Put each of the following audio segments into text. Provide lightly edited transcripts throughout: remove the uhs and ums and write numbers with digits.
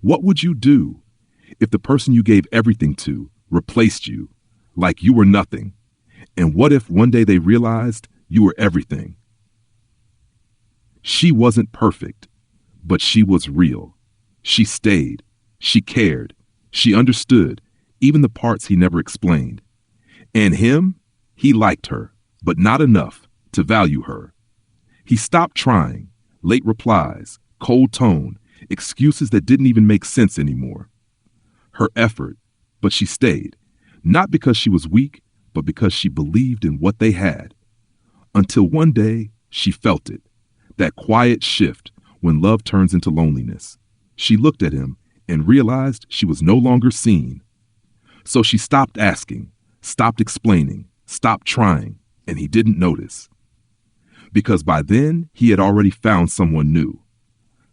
What would you do if the person you gave everything to replaced you like you were nothing? And what if one day they realized you were everything? She wasn't perfect, but she was real. She stayed. She cared. She understood, even the parts he never explained. And him, he liked her, but not enough to value her. He stopped trying. Late replies, cold tone, excuses that didn't even make sense anymore. Her effort, but she stayed, not because she was weak, but because she believed in what they had. Until one day, she felt it, that quiet shift when love turns into loneliness. She looked at him and realized she was no longer seen. So she stopped asking, stopped explaining, stopped trying, and he didn't notice. Because by then, he had already found someone new.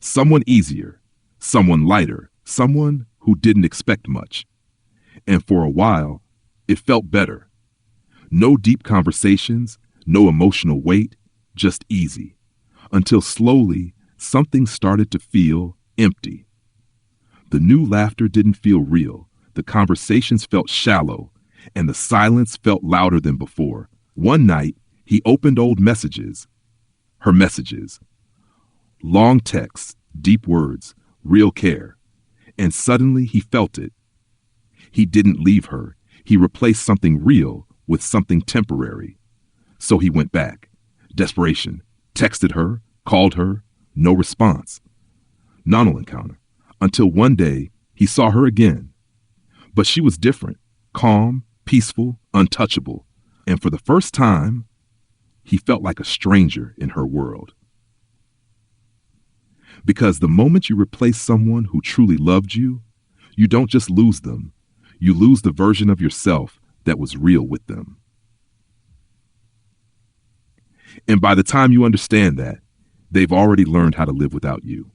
Someone easier, someone lighter, someone who didn't expect much. And for a while, it felt better. No deep conversations, no emotional weight, just easy. Until slowly, something started to feel empty. The new laughter didn't feel real. The conversations felt shallow, and the silence felt louder than before. One night, he opened old messages, her messages. Long texts, deep words, real care. And suddenly he felt it. He didn't leave her. He replaced something real with something temporary. So he went back. Desperation. Texted her, called her, no response. Nonal encounter. Until one day, he saw her again. But she was different. Calm, peaceful, untouchable. And for the first time, he felt like a stranger in her world. Because the moment you replace someone who truly loved you, you don't just lose them. You lose the version of yourself that was real with them. And by the time you understand that, they've already learned how to live without you.